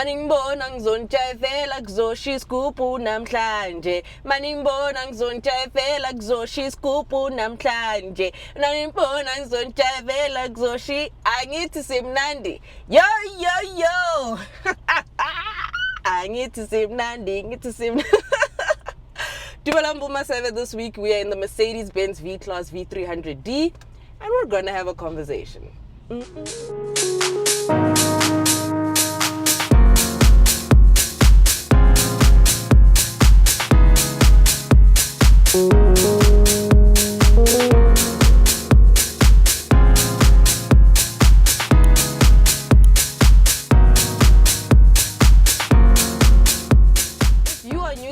Maningibona ngizonitshayela kuzoshisa isigubhu namhlanje. Maningibona ngizonitshayela kuzoshisa isigubhu namhlanje. Maningibona ngizonitshayela kuzoshi. Angithi simnandi. Yo yo yo. Angithi simnandi, ngithi simnandi. Dubalambu maseve. This week we are in the Mercedes Benz V-Class V300d and we're gonna have a conversation.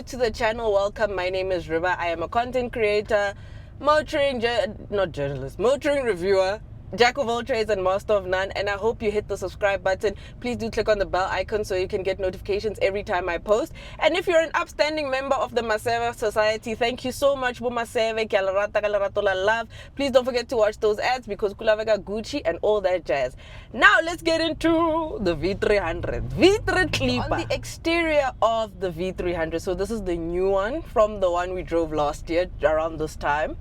To the channel, welcome. My name is Riba. I am a content creator, motoring reviewer, jack of all trades and master of none, and I hope you hit the subscribe button. Please do click on the bell icon so you can get notifications every time I post. And if you're an upstanding member of the Maseve Society, thank you so much, Bu Maseve, love. Please don't forget to watch those ads because Kulavega Gucci and all that jazz. Now let's get into the V300 V3 Clipper. On the exterior of the V300, so this is the new one from the one we drove last year around this time.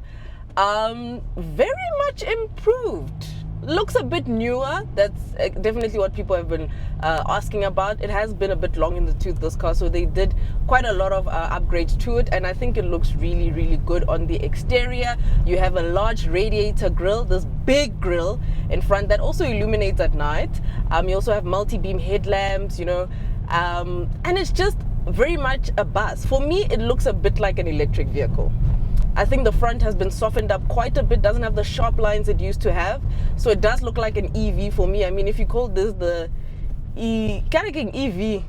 Very much improved. Looks a bit newer. That's definitely what people have been asking about. It has been a bit long in the tooth, this car, so they did quite a lot of upgrades to it, and I think it looks really, really good on the exterior. You have a large radiator grille, this big grille in front that also illuminates at night. You also have multi-beam headlamps, you know, and it's just very much a bus. For me, it looks a bit like an electric vehicle. I think the front has been softened up quite a bit, doesn't have the sharp lines it used to have. So it does look like an EV for me. I mean, if you call this the EQV,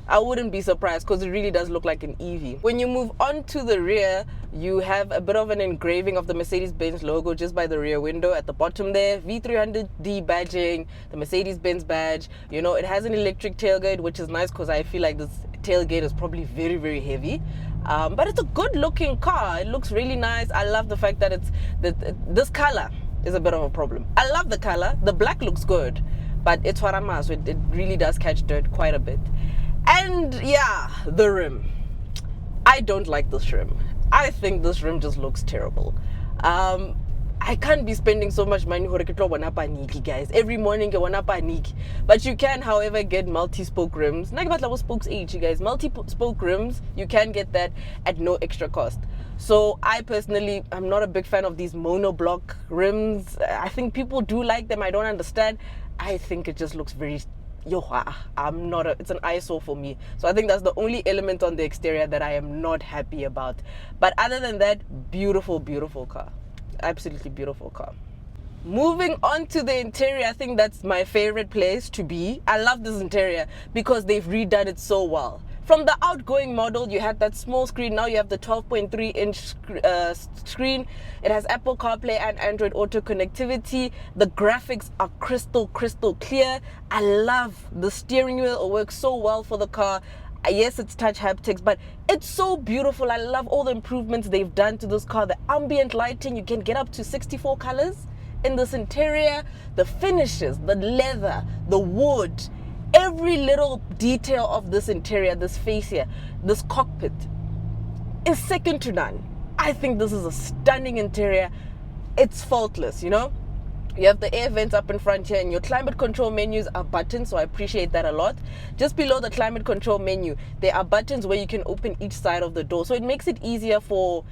I wouldn't be surprised because it really does look like an EV. When you move on to the rear, you have a bit of an engraving of the Mercedes Benz logo just by the rear window at the bottom there. V300d badging, the Mercedes Benz badge. You know, it has an electric tailgate, which is nice because I feel like this tailgate is probably very, very heavy. But it's a good looking car. It looks really nice. I love the fact that this color is a bit of a problem. I love the color. The black looks good, but it's Warama, so it really does catch dirt quite a bit. And yeah, the rim. I don't like this rim. I think this rim just looks terrible. I can't be spending so much money, guys. Every morning I wanna panic. But you can, however, get multi-spoke rims. Spokes each, you guys. Multi-spoke rims, you can get that at no extra cost. So I personally, I'm not a big fan of these monoblock rims. I think people do like them. I don't understand. I think it just looks very it's an eyesore for me. So I think that's the only element on the exterior that I am not happy about. But other than that, beautiful, beautiful car. Absolutely beautiful car. Moving on to the interior, I think that's my favorite place to be. I love this interior because they've redone it so well. From the outgoing model, you had that small screen. Now you have the 12.3-inch screen. It has Apple CarPlay and Android Auto connectivity. The graphics are crystal clear. I love the steering wheel. It works so well for the car. Yes, it's touch haptics, but it's so beautiful. I love all the improvements they've done to this car. The ambient lighting, you can get up to 64 colors in this interior. The finishes, the leather, the wood, every little detail of this interior, this fascia, this cockpit is second to none. I think this is a stunning interior. It's faultless, you know. You have the air vents up in front here, and your climate control menus are buttons, so I appreciate that a lot. Just below the climate control menu, there are buttons where you can open each side of the door, so it makes it easier for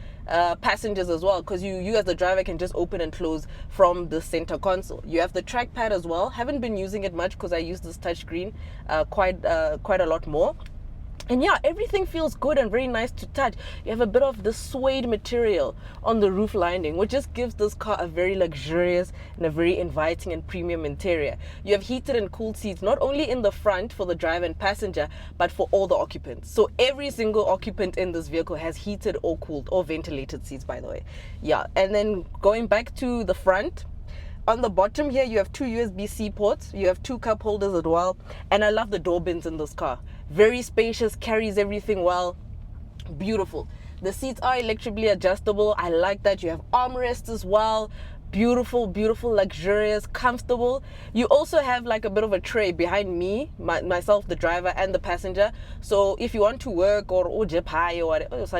passengers as well, because you as the driver can just open and close from the center console. You have the trackpad as well. Haven't been using it much because I use this touchscreen quite a lot more. And yeah, everything feels good and very nice to touch. You have a bit of the suede material on the roof lining, which just gives this car a very luxurious and a very inviting and premium interior. You have heated and cooled seats, not only in the front for the driver and passenger, but for all the occupants. So every single occupant in this vehicle has heated or cooled or ventilated seats, by the way. Yeah, and then going back to the front, on the bottom here, you have two USB-C ports. You have two cup holders as well. And I love the door bins in this car. Very spacious, carries everything well. Beautiful. The seats are electrically adjustable. I like that. You have armrests as well. beautiful, beautiful, luxurious, comfortable. You also have like a bit of a tray behind me, myself, the driver, and the passenger. So if you want to work or japai or whatever, if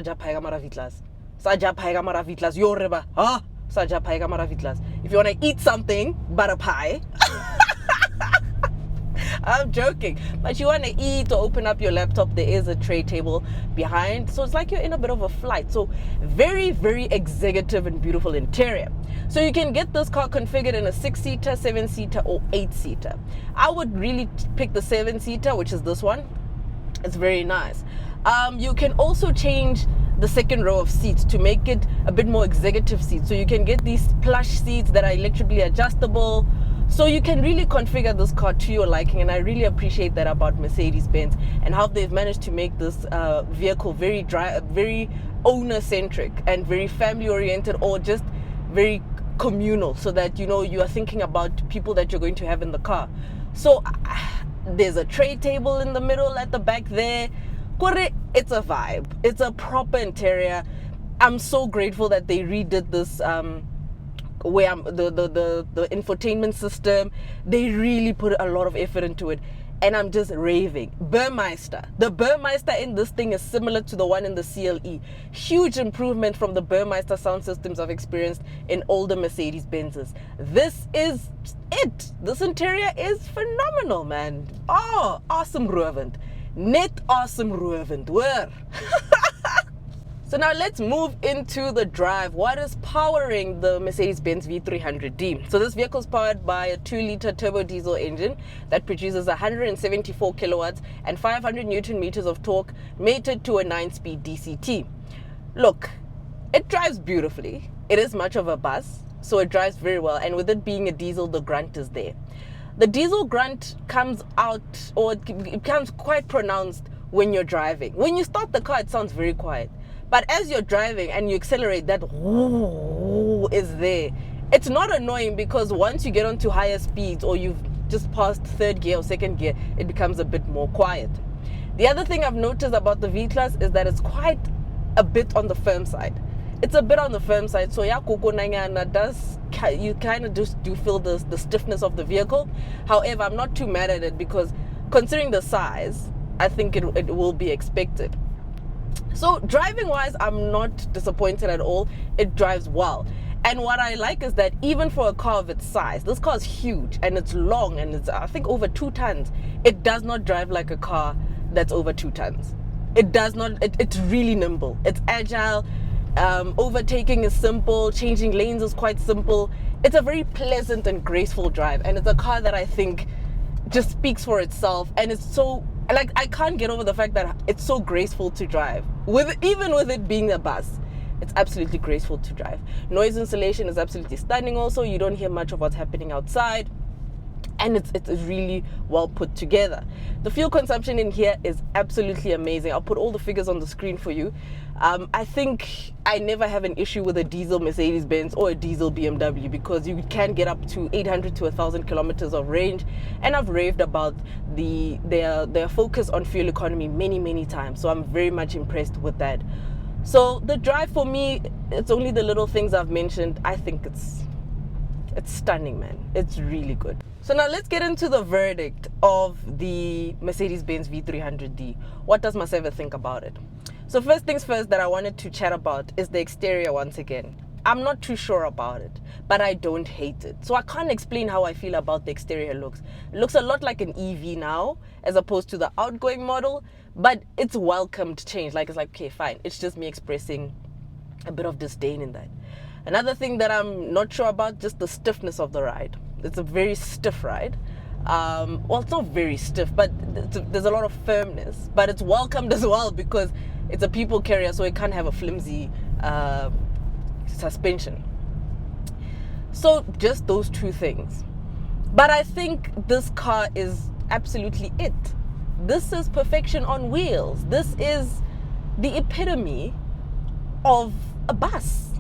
you want to eat something, butter pie. I'm joking, but you want to eat or open up your laptop, there is a tray table behind, so it's like you're in a bit of a flight. So very, very executive and beautiful interior. So you can get this car configured in a 6-seater, 7-seater, or 8-seater. I would really pick the 7-seater, which is this one. It's very nice. You can also change the second row of seats to make it a bit more executive seats. So you can get these plush seats that are electrically adjustable. So you can really configure this car to your liking, and I really appreciate that about Mercedes-Benz and how they've managed to make this vehicle very owner-centric and very family-oriented, or just very communal, so that you are thinking about people that you're going to have in the car. So there's a tray table in the middle at the back there. It's a vibe. It's a proper interior. I'm so grateful that they redid this where the infotainment system. They really put a lot of effort into it, and I'm just raving. Burmeister. The Burmeister in this thing is similar to the one in the CLE. Huge improvement from the Burmeister sound systems I've experienced in older Mercedes-Benzes. This is it. This interior is phenomenal, man. Oh, awesome roerend. Net awesome roerend. Where? So now let's move into the drive. What is powering the Mercedes-Benz V300d? So this vehicle is powered by a 2-liter turbo diesel engine that produces 174 kilowatts and 500 newton meters of torque, mated to a 9-speed DCT. Look, it drives beautifully. It is much of a bus, so it drives very well. And with it being a diesel, the grunt is there. The diesel grunt comes out, or it becomes quite pronounced when you're driving. When you start the car, it sounds very quiet. But as you're driving and you accelerate, that whoo is there. It's not annoying, because once you get onto higher speeds or you've just passed 3rd gear or 2nd gear, it becomes a bit more quiet. The other thing I've noticed about the V-Class is that it's quite a bit on the firm side. It's a bit on the firm side. So yeah, you kind of just do feel the stiffness of the vehicle. However, I'm not too mad at it, because considering the size, I think it will be expected. So driving wise, I'm not disappointed at all. It drives well. And what I like is that even for a car of its size, this car is huge and it's long and it's, I think, over 2 tons. It does not drive like a car that's over 2 tons. It does not, it's really nimble. It's agile. Overtaking is simple. Changing lanes is quite simple. It's a very pleasant and graceful drive. And it's a car that I think just speaks for itself. And it's so, like, I can't get over the fact that it's so graceful to drive. Even with it being a bus, it's absolutely graceful to drive. Noise insulation is absolutely stunning also. You don't hear much of what's happening outside. And it's really well put together. The fuel consumption in here is absolutely amazing. I'll put all the figures on the screen for you. I think I never have an issue with a diesel Mercedes-Benz or a diesel BMW, because you can get up to 800 to 1,000 kilometers of range. And I've raved about their focus on fuel economy many times. So I'm very much impressed with that. So the drive for me, it's only the little things I've mentioned. I think it's stunning, man. It's really good. So now let's get into the verdict of the Mercedes-Benz V300d. What does maseve think about it? So first things first that I wanted to chat about is the exterior once again. I'm not too sure about it, but I don't hate it. So I can't explain how I feel about the exterior looks. It looks a lot like an EV now, as opposed to the outgoing model, but it's welcomed change. Like, it's like, okay, fine. It's just me expressing a bit of disdain in that. Another thing that I'm not sure about, just the stiffness of the ride. It's a very stiff ride. Well, it's not very stiff, but there's a lot of firmness. But it's welcomed as well, because it's a people carrier, so it can't have a flimsy suspension. So just those 2 things. But I think this car is absolutely it. This is perfection on wheels. This is the epitome of a bus.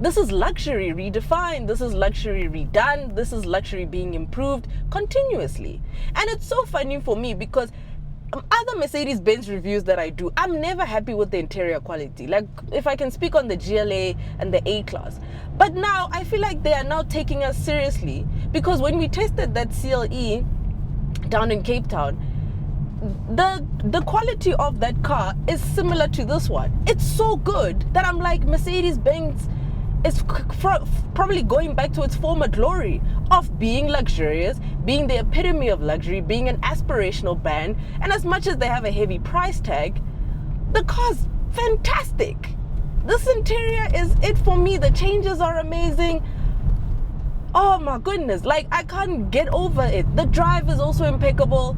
This is luxury redefined. This is luxury redone. This is luxury being improved continuously. And it's so funny for me, because other Mercedes Benz reviews that I do, I'm never happy with the interior quality. Like, if I can speak on the GLA and the A-Class. But now I feel like they are now taking us seriously, because when we tested that CLE down in Cape Town, the quality of that car is similar to this one. It's so good that I'm like, Mercedes Benz is probably going back to its former glory of being luxurious, being the epitome of luxury, being an aspirational brand. And as much as they have a heavy price tag, the car's fantastic. This interior is it for me. The changes are amazing. Oh my goodness, like, I can't get over it. The drive is also impeccable.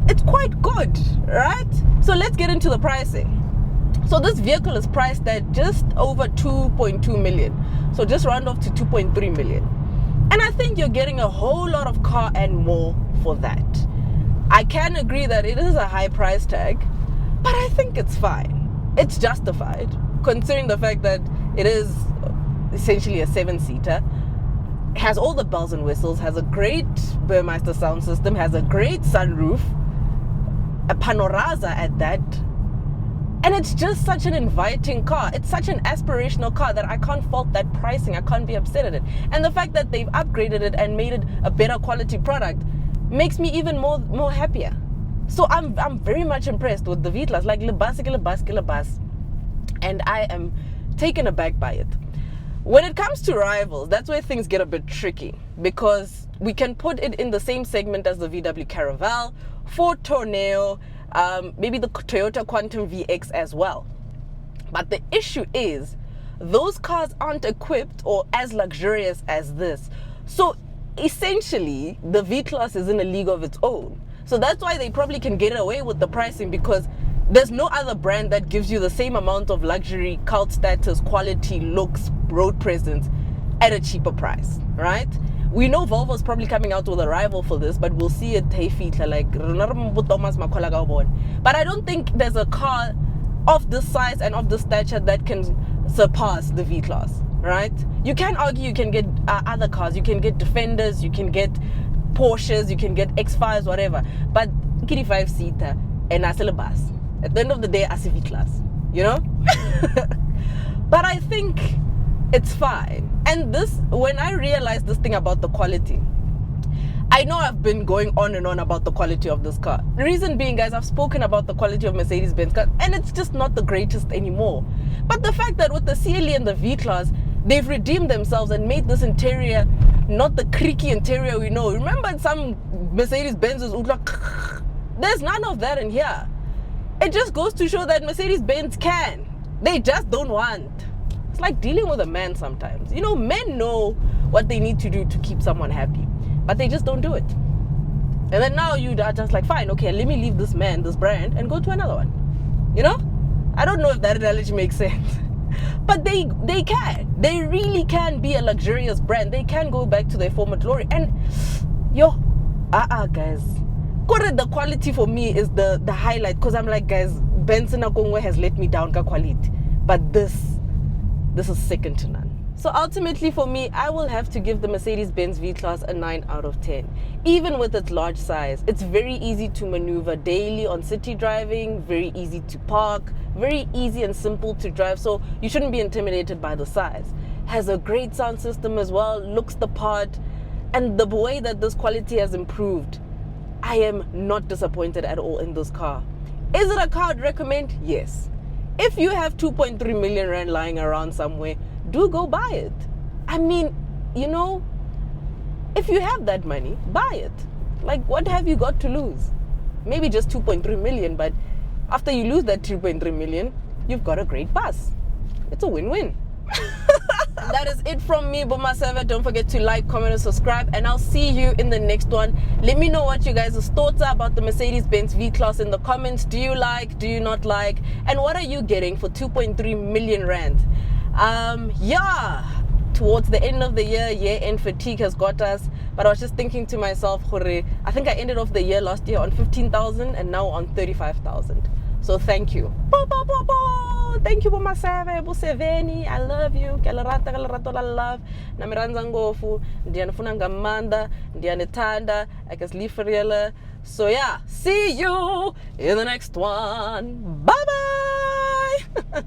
It's quite good, right? So let's get into the pricing. So this vehicle is priced at just over 2.2 million. So just round off to 2.3 million. And I think you're getting a whole lot of car and more for that. I can agree that it is a high price tag, but I think it's fine. It's justified, considering the fact that it is essentially a 7-seater. Has all the bells and whistles, has a great Burmeister sound system, has a great sunroof, a Panoraza at that. And it's just such an inviting car. It's such an aspirational car that I can't fault that pricing. I can't be upset at it. And the fact that they've upgraded it and made it a better quality product makes me even more happier. So I'm very much impressed with the V-Class. Like, le bus. And I am taken aback by it. When it comes to rivals, that's where things get a bit tricky, because we can put it in the same segment as the VW Caravelle, Ford Tourneo, maybe the Toyota Quantum VX as well. But the issue is, those cars aren't equipped or as luxurious as this. So essentially, the V-Class is in a league of its own. So that's why they probably can get away with the pricing, because there's no other brand that gives you the same amount of luxury, cult status, quality, looks, road presence at a cheaper price, right? We know Volvo's probably coming out with a rival for this, but we'll see it like. But I don't think there's a car of this size and of this stature that can surpass the V-Class, right? You can argue you can get other cars, you can get Defenders, you can get Porsches, you can get X5s, whatever. But get a 5-seater and a bus. At the end of the day, as a V-Class, you know? But I think it's fine. And this, when I realized this thing about the quality, I know I've been going on and on about the quality of this car. The reason being, guys, I've spoken about the quality of Mercedes Benz cars, and it's just not the greatest anymore. But the fact that with the CLE and the V-Class, they've redeemed themselves and made this interior not the creaky interior we know. Remember some Mercedes Benz's, there's none of that in here. It just goes to show that Mercedes Benz can. They just don't want. It's like dealing with a man sometimes. You know, men know what they need to do to keep someone happy, but they just don't do it. And then now you are just like, fine, okay, let me leave this man, this brand, and go to another one. You know? I don't know if that analogy makes sense. But they can. They really can be a luxurious brand. They can go back to their former glory. And guys. The quality for me is the highlight, because I'm like, guys, Benson Akongwe has let me down ka quality. But this is second to none. So ultimately for me, I will have to give the Mercedes Benz V-Class a 9 out of 10. Even with its large size, it's very easy to maneuver daily on city driving, very easy to park, very easy and simple to drive, so you shouldn't be intimidated by the size. Has a great sound system as well, looks the part, and the way that this quality has improved, I am not disappointed at all in this car. Is it a car I'd recommend? Yes. If you have 2.3 million rand lying around somewhere, do go buy it. I mean, you know, if you have that money, buy it. Like, what have you got to lose? Maybe just 2.3 million, but after you lose that 2.3 million, you've got a great bus. It's a win-win. And that is it from me, maseve. Don't forget to like, comment, and subscribe, and I'll see you in the next one. Let me know what you guys' thoughts are about the Mercedes Benz V-Class in the comments. Do you like? Do you not like? And what are you getting for 2.3 million rand? Towards the end of the year-end fatigue has got us. But I was just thinking to myself, I think I ended off the year last year on 15,000 and now on 35,000. So thank you. Thank you, maseve, buseveni. I love you. Kalarato la love. Namiranza ngofu. Ndianifuna ngamanda. Ndianitanda. Akasliferela. So yeah, see you in the next one. Bye bye.